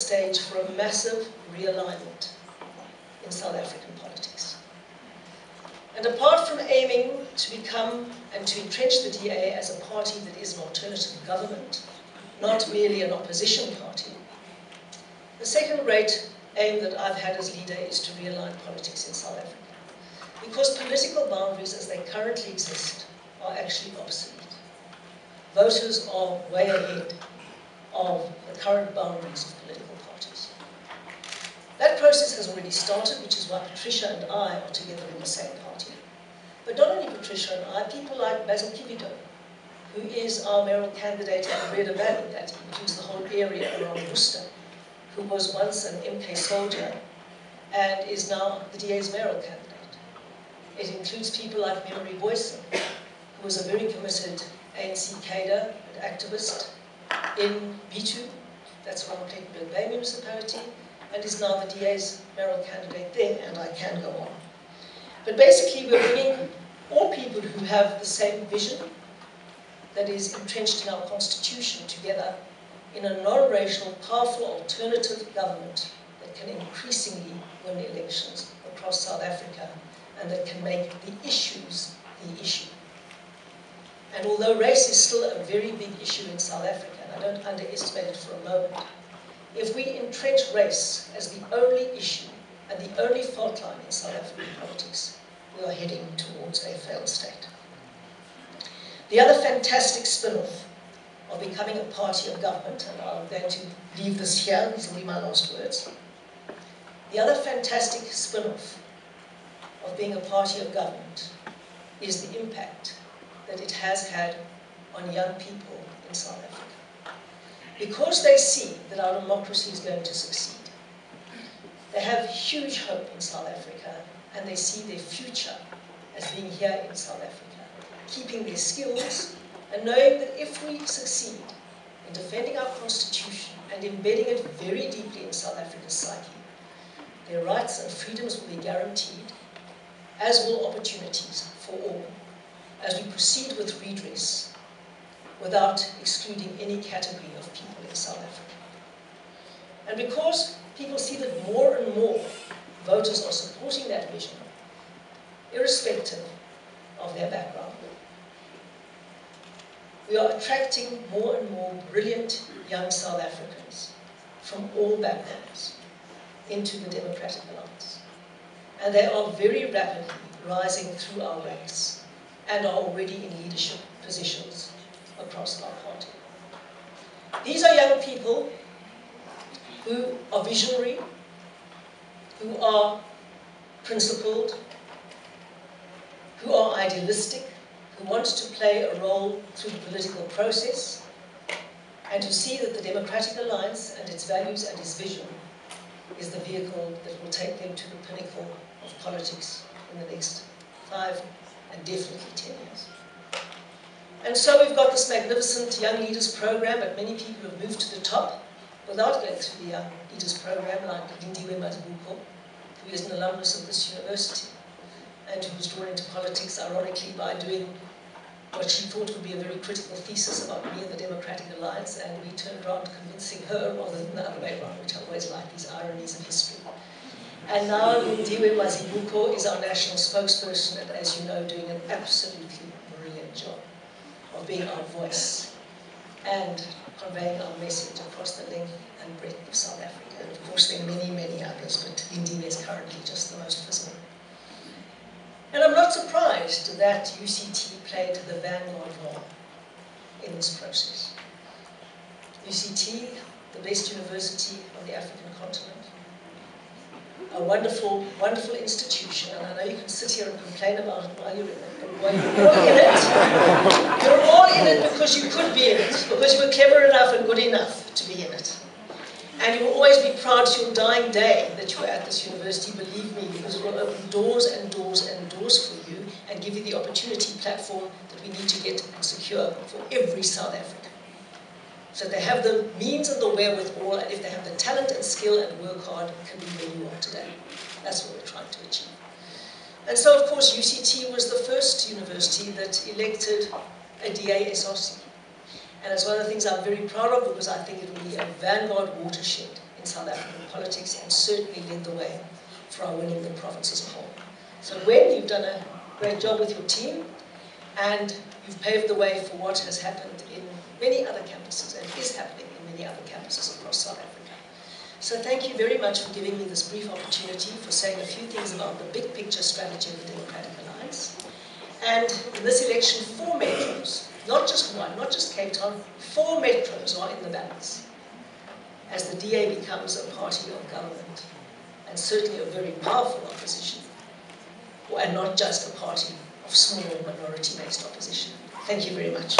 stage for a massive realignment in South African politics. And apart from aiming to become and to entrench the DA as a party that is an alternative government, not merely an opposition party, the second great aim that I've had as leader is to realign politics in South Africa. Because political boundaries as they currently exist are actually obsolete. Voters are way ahead of the current boundaries of political parties. That process has already started, which is why Patricia and I are together in the same party. But not only Patricia and I, people like Basil Kivido, who is our mayoral candidate in Breda Valley, that includes the whole area around Worcester, who was once an MK soldier and is now the DA's mayoral candidate. It includes people like Memory Boyson, who was a very committed ANC cadre and activist in B2, that's around Clayton Bay municipality, and is now the DA's mayoral candidate there, and I can go on. But basically, we're bringing all people who have the same vision that is entrenched in our constitution together in a non-racial, powerful alternative government that can increasingly win elections across South Africa and that can make the issues the issue. And although race is still a very big issue in South Africa, and I don't underestimate it for a moment, if we entrench race as the only issue and the only fault line in South African politics, we are heading towards a failed state. The other fantastic spin-off of becoming a party of government, and I'm going to leave this here, these will be my last words. The other fantastic spin-off of being a party of government is the impact that it has had on young people in South Africa. Because they see that our democracy is going to succeed, they have huge hope in South Africa, and they see their future as being here in South Africa, keeping their skills, and knowing that if we succeed in defending our constitution and embedding it very deeply in South Africa's psyche, their rights and freedoms will be guaranteed, as will opportunities for all, as we proceed with redress without excluding any category of people in South Africa. And because people see that more and more voters are supporting that vision, irrespective of their background, we are attracting more and more brilliant young South Africans from all backgrounds into the Democratic Alliance. And they are very rapidly rising through our ranks and are already in leadership positions across our party. These are young people who are visionary, who are principled, who are idealistic, who want to play a role through the political process, and who see that the Democratic Alliance and its values and its vision is the vehicle that will take them to the pinnacle of politics in the next 5 and definitely 10 years. And so we've got this magnificent Young Leaders program, but many people have moved to the top without going through the Young Leaders program, like Lindiwe Mazibuko, who is an alumnus of this university, and who was drawn into politics, ironically, by doing what she thought would be a very critical thesis about me and the Democratic Alliance, and we turned around convincing her rather than the other way around, which I always like these ironies of history. And now Lindiwe Mazibuko is our national spokesperson, and as you know, doing an absolutely brilliant job of being our voice and conveying our message across the length and breadth of South Africa. And of course, there are many, many others, but Lindiwe is currently just the most visible. And I'm not surprised that UCT played the vanguard role in this process. UCT, the best university on the African continent, a wonderful, wonderful institution, and I know you can sit here and complain about it while you're in it, but while you're all in it, you're all in it because you could be in it, because you were clever enough and good enough to be in it. And you will always be proud to your dying day that you were at this university, believe me, because it will open doors and doors and doors for you and give you the opportunity platform that we need to get and secure for every South African. So that they have the means and the wherewithal, and if they have the talent and skill and work hard, can be where you are today. That's what we're trying to achieve. And so, of course, UCT was the first university that elected a DA SRC. And it's one of the things I'm very proud of because I think it will be a vanguard watershed in South African politics, and certainly led the way for our winning the province as a whole. So Gwen, you've done a great job with your team, and you've paved the way for what has happened in many other campuses, and is happening in many other campuses across South Africa. So thank you very much for giving me this brief opportunity, for saying a few things about the big picture strategy of the Democratic Alliance. And in this election, 4 metros, not just one, not just Cape Town, 4 metros are in the balance, as the DA becomes a party of government, and certainly a very powerful opposition, and not just a party of small minority-based opposition. Thank you very much.